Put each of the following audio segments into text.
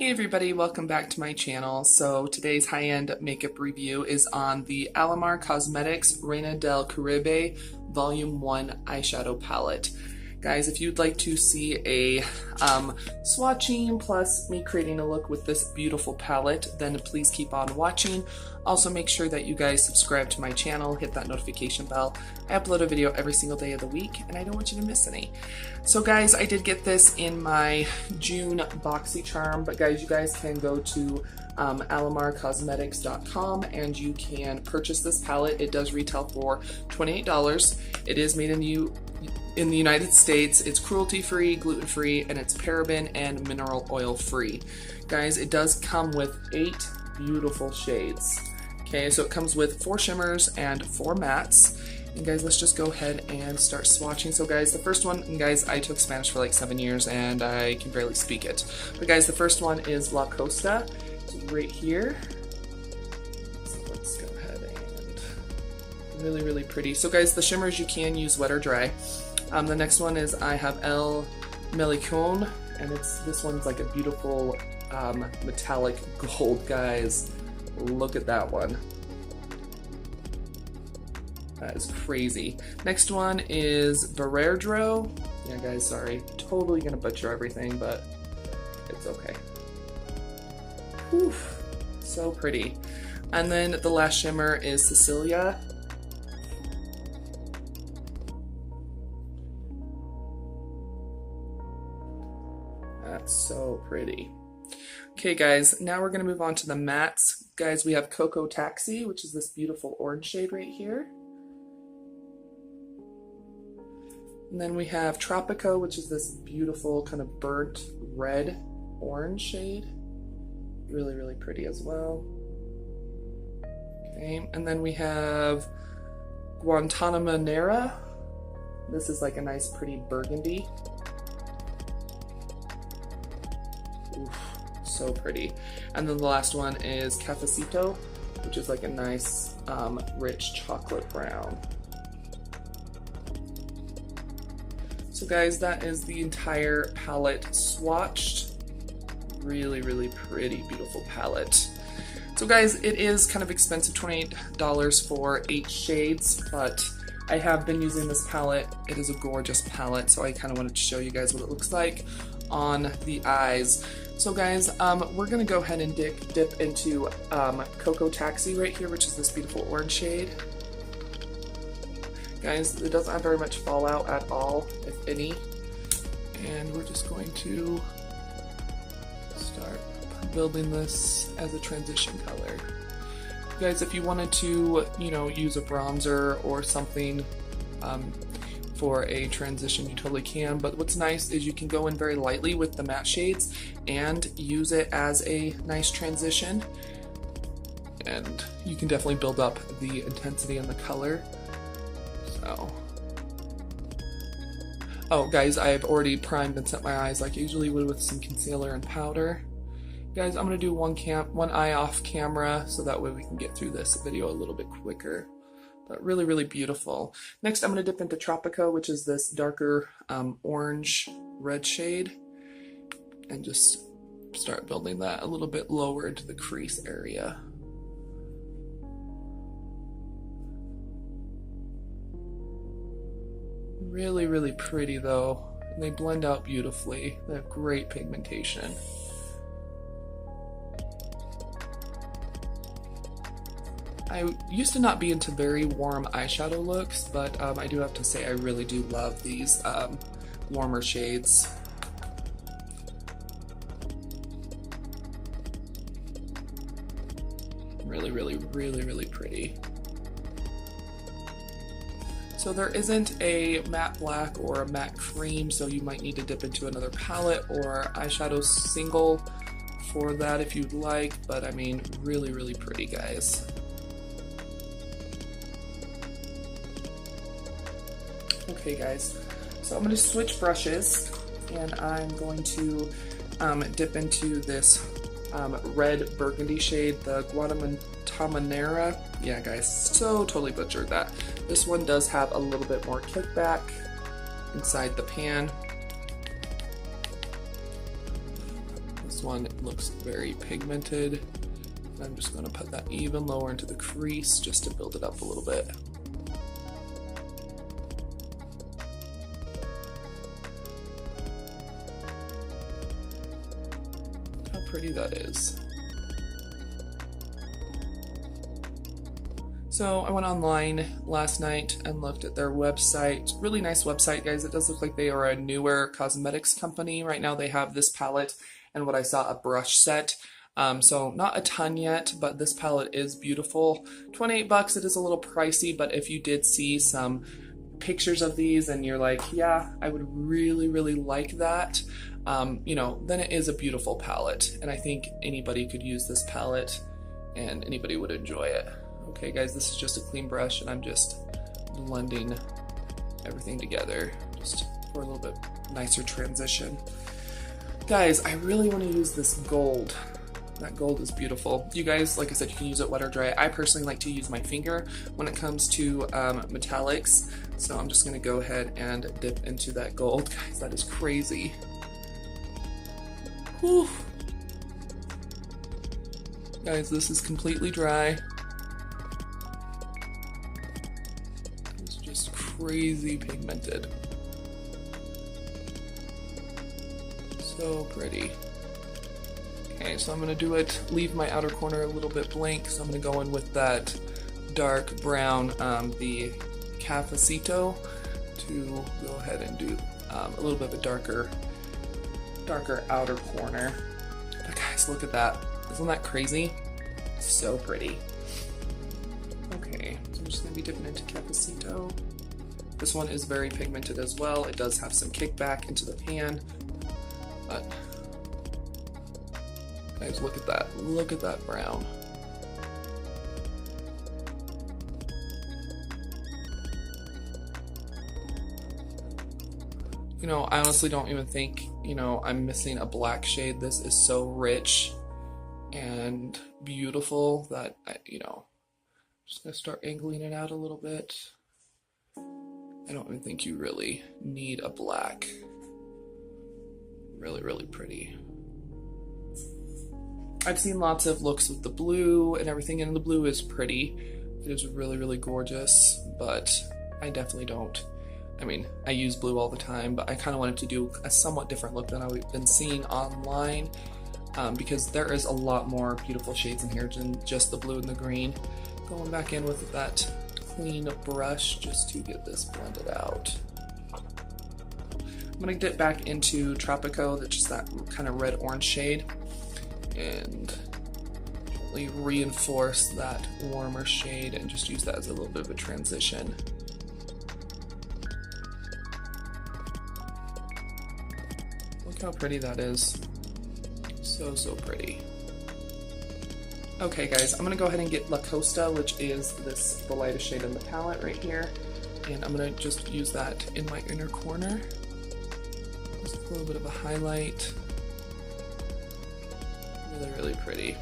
Hey everybody, welcome back to my channel. So today's high-end makeup review is on the Alamar Cosmetics Reina Del Caribe Volume 1 eyeshadow palette. Guys, if you'd like to see a swatching plus me creating a look with this beautiful palette, then please keep on watching. Also make sure that you guys subscribe to my channel, hit that notification bell. I upload a video every single day of the week and I don't want you to miss any. So guys, I did get this in my June BoxyCharm, but guys, you guys can go to alamarcosmetics.com and you can purchase this palette. It does retail for $28. It is made in the United States. It's cruelty-free, gluten-free, and it's paraben and mineral oil free. Guys, it does come with 8 beautiful shades. Okay, so it comes with 4 shimmers and 4 mattes. And guys, let's just go ahead and start swatching. So guys, the first one, and guys, I took Spanish for like 7 years and I can barely speak it. But guys, the first one is La Costa. It's right here. So let's go ahead and really pretty. So guys, the shimmers you can use wet or dry. The next one is I have El Melicon, and this one's like a beautiful metallic gold, guys. Look at that one. That is crazy. Next one is Barrerdro. Yeah, guys, sorry. Totally gonna butcher everything, but it's okay. Whew, so pretty. And then the last shimmer is Cecilia. That's so pretty. Okay guys, now we're going to move on to the mattes. Guys, we have Cocoa Taxi, which is this beautiful orange shade right here. And then we have Tropico, which is this beautiful kind of burnt red orange shade. Really pretty as well. Okay, and then we have Guantanamera. This is like a nice pretty burgundy. Oof, so pretty. And then the last one is Cafecito, which is like a nice rich chocolate brown. So guys, that is the entire palette swatched. Really pretty, beautiful palette. So guys, it is kind of expensive, $28 for 8 shades, but I have been using this palette. It is a gorgeous palette, so I kind of wanted to show you guys what it looks like on the eyes. So guys, we're gonna go ahead and dip into Cocoa Taxi right here, which is this beautiful orange shade. Guys, it doesn't have very much fallout at all, if any. And we're just going to start building this as a transition color. Guys, if you wanted to, you know, use a bronzer or something for a transition, you totally can. But what's nice is you can go in very lightly with the matte shades and use it as a nice transition. And you can definitely build up the intensity and the color. So, oh guys, I've already primed and set my eyes like I usually would with some concealer and powder. Guys, I'm gonna do one eye off camera so that way we can get through this video a little bit quicker. But really beautiful. Next, I'm gonna dip into Tropico, which is this darker orange red shade, and just start building that a little bit lower into the crease area. Really pretty though, and they blend out beautifully. They have great pigmentation. I used to not be into very warm eyeshadow looks, but I do have to say I really do love these warmer shades. Really pretty. So there isn't a matte black or a matte cream, so you might need to dip into another palette or eyeshadow single for that if you'd like, but I mean, really pretty, guys. Okay guys, so I'm going to switch brushes and I'm going to dip into this red burgundy shade, the Guantanamera. Yeah guys, so totally butchered that. This one does have a little bit more kickback inside the pan. This one looks very pigmented. I'm just going to put that even lower into the crease just to build it up a little bit. Look how pretty that is. So I went online last night and looked at their website. Really nice website, guys. It does look like they are a newer cosmetics company. Right now they have this palette and what I saw, a brush set. So not a ton yet, but this palette is beautiful. 28 bucks, it is a little pricey, but if you did see some pictures of these and you're like, yeah, I would really, really like that, you know, then it is a beautiful palette. And I think anybody could use this palette and anybody would enjoy it. Okay guys, this is just a clean brush and I'm just blending everything together just for a little bit nicer transition. Guys, I really want to use this gold. That gold is beautiful. You guys, like I said, you can use it wet or dry. I personally like to use my finger when it comes to metallics. So I'm just going to go ahead and dip into that gold. Guys, that is crazy. Whew. Guys, this is completely dry. It's just crazy pigmented. So pretty. Okay, so I'm going to do it, leave my outer corner a little bit blank, so I'm going to go in with that dark brown, the Cafecito, to go ahead and do a little bit of a darker outer corner. But guys, look at that. Isn't that crazy? So pretty. Okay, so I'm just going to be dipping into Cafecito. This one is very pigmented as well. It does have some kickback into the pan, but guys, look at that. Look at that brown. You know, I honestly don't even think, you know, I'm missing a black shade. This is so rich and beautiful that, you know, I'm just going to start angling it out a little bit. I don't even think you really need a black. Really, really pretty. I've seen lots of looks with the blue and everything, and the blue is pretty. It is really, really gorgeous, but I definitely don't. I mean, I use blue all the time, but I kind of wanted to do a somewhat different look than I've been seeing online, because there is a lot more beautiful shades in here than just the blue and the green. Going back in with that clean brush just to get this blended out. I'm going to dip back into Tropico, that's just that kind of red-orange shade, and gently reinforce that warmer shade and just use that as a little bit of a transition. Look how pretty that is. So, so pretty. Okay guys, I'm gonna go ahead and get La Costa, which is the lightest shade in the palette right here, and I'm gonna just use that in my inner corner. Just a little bit of a highlight. Really, really pretty.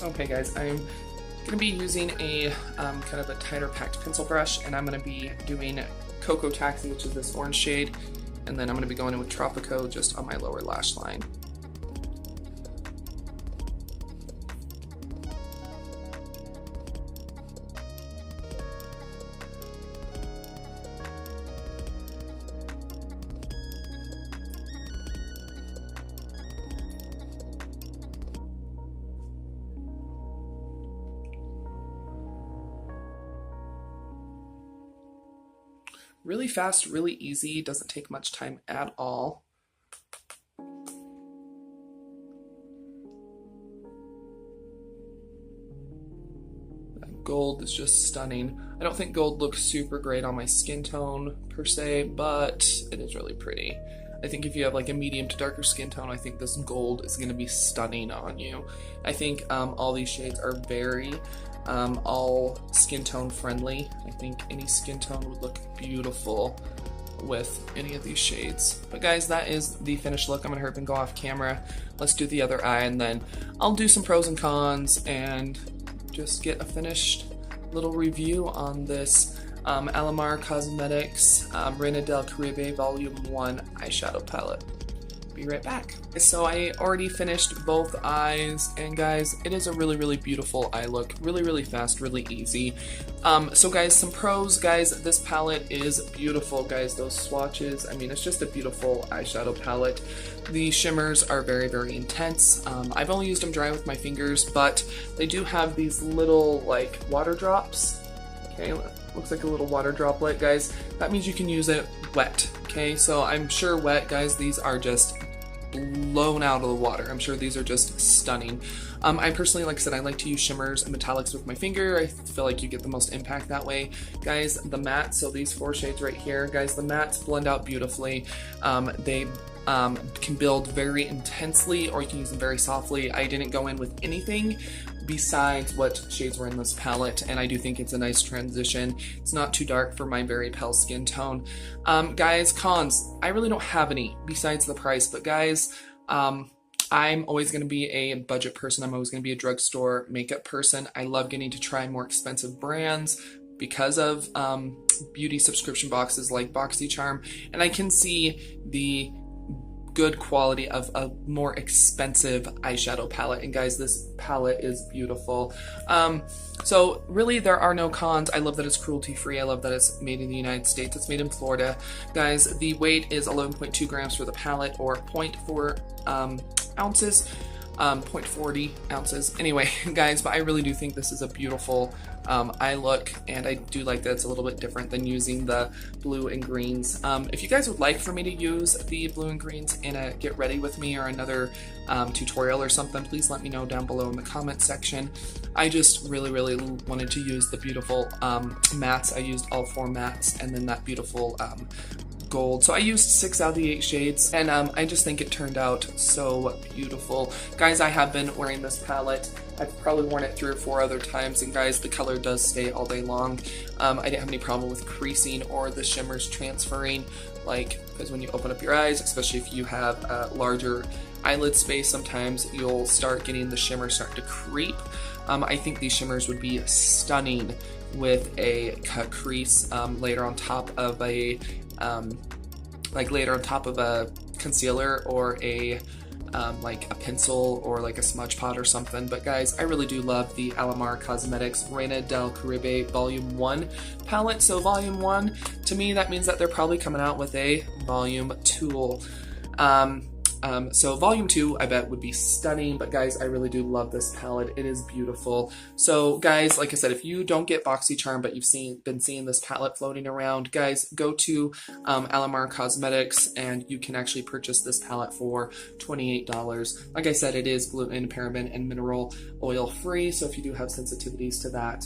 Okay guys, I'm going to be using a kind of a tighter packed pencil brush, and I'm going to be doing Cocoa Taxi, which is this orange shade, and then I'm going to be going in with Tropico just on my lower lash line. Really fast, really easy, doesn't take much time at all. That gold is just stunning. I don't think gold looks super great on my skin tone per se, but it is really pretty. I think if you have like a medium to darker skin tone, I think this gold is going to be stunning on you. I think all these shades are very all skin tone friendly. I think any skin tone would look beautiful with any of these shades. But guys, that is the finished look. I'm gonna hurry up and go off camera. Let's do the other eye, and then I'll do some pros and cons and just get a finished little review on this Alamar Cosmetics Reina Del Caribe Vol.1 eyeshadow palette. be right back. So I already finished both eyes, and guys, it is a really beautiful eye look. Really fast, really easy. So guys, some pros, guys, this palette is beautiful, guys. Those swatches, I mean, it's just a beautiful eyeshadow palette. The shimmers are very intense. I've only used them dry with my fingers, but they do have these little like water drops. Okay, looks like a little water droplet, guys. That means you can use it wet. Okay, so I'm sure wet, guys, these are just blown out of the water. I'm sure these are just stunning. I personally, like I said, I like to use shimmers and metallics with my finger. I feel like you get the most impact that way. Guys, the mattes, so these 4 shades right here, guys, the mattes blend out beautifully. They can build very intensely, or you can use them very softly. I didn't go in with anything besides what shades were in this palette, and I do think it's a nice transition. It's not too dark for my very pale skin tone. Guys, cons, I really don't have any besides the price, but guys, I'm always going to be a budget person. I'm always going to be a drugstore makeup person. I love getting to try more expensive brands because of beauty subscription boxes like BoxyCharm, and I can see the good quality of a more expensive eyeshadow palette. And guys, this palette is beautiful. So really there are no cons. I love that it's cruelty free. I love that it's made in the United States. It's made in Florida. Guys, the weight is 11.2 grams for the palette, or 0.4 ounces. 0.40 ounces. Anyway, guys, but I really do think this is a beautiful eye look, and I do like that it's a little bit different than using the blue and greens. If you guys would like for me to use the blue and greens in a get ready with me or another tutorial or something, please let me know down below in the comment section. I just really wanted to use the beautiful mattes. I used all 4 mattes, and then that beautiful gold. So I used 6 out of the 8 shades, and I just think it turned out so beautiful. Guys, I have been wearing this palette. I've probably worn it 3 or 4 other times, and guys, the color does stay all day long. I didn't have any problem with creasing or the shimmers transferring, like, because when you open up your eyes, especially if you have a larger eyelid space, sometimes you'll start getting the shimmer start to creep. I think these shimmers would be stunning with a cut crease later on top of a concealer, or a like a pencil, or like a smudge pot or something. But guys, I really do love the Alamar Cosmetics Reina Del Caribe Volume 1 palette. So Volume 1, to me, that means that they're probably coming out with a Volume 2. So Volume 2, I bet, would be stunning, but guys, I really do love this palette. It is beautiful. So guys, like I said, if you don't get BoxyCharm, but you've been seeing this palette floating around, guys, go to Alamar Cosmetics, and you can actually purchase this palette for $28. Like I said, it is gluten, paraben, and mineral oil free, so if you do have sensitivities to that,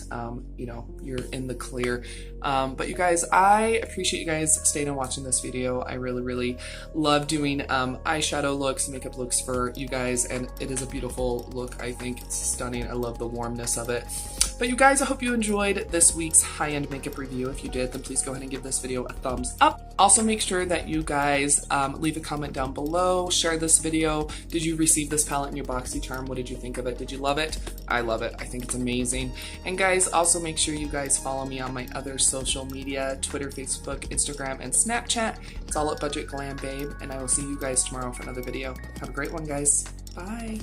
you know, you're in the clear. But you guys, I appreciate you guys staying and watching this video. I really love doing eyeshadow looks, makeup looks for you guys, and it is a beautiful look. I think it's stunning. I love the warmness of it. But you guys, I hope you enjoyed this week's high-end makeup review. If you did, then please go ahead and give this video a thumbs up. Also, make sure that you guys leave a comment down below, share this video. Did you receive this palette in your BoxyCharm? What did you think of it? Did you love it? I love it. I think it's amazing. And guys, also make sure you guys follow me on my other social media, Twitter, Facebook, Instagram, and Snapchat. It's all at Budget Glam Babe, and I will see you guys tomorrow for another video. Have a great one, guys. Bye.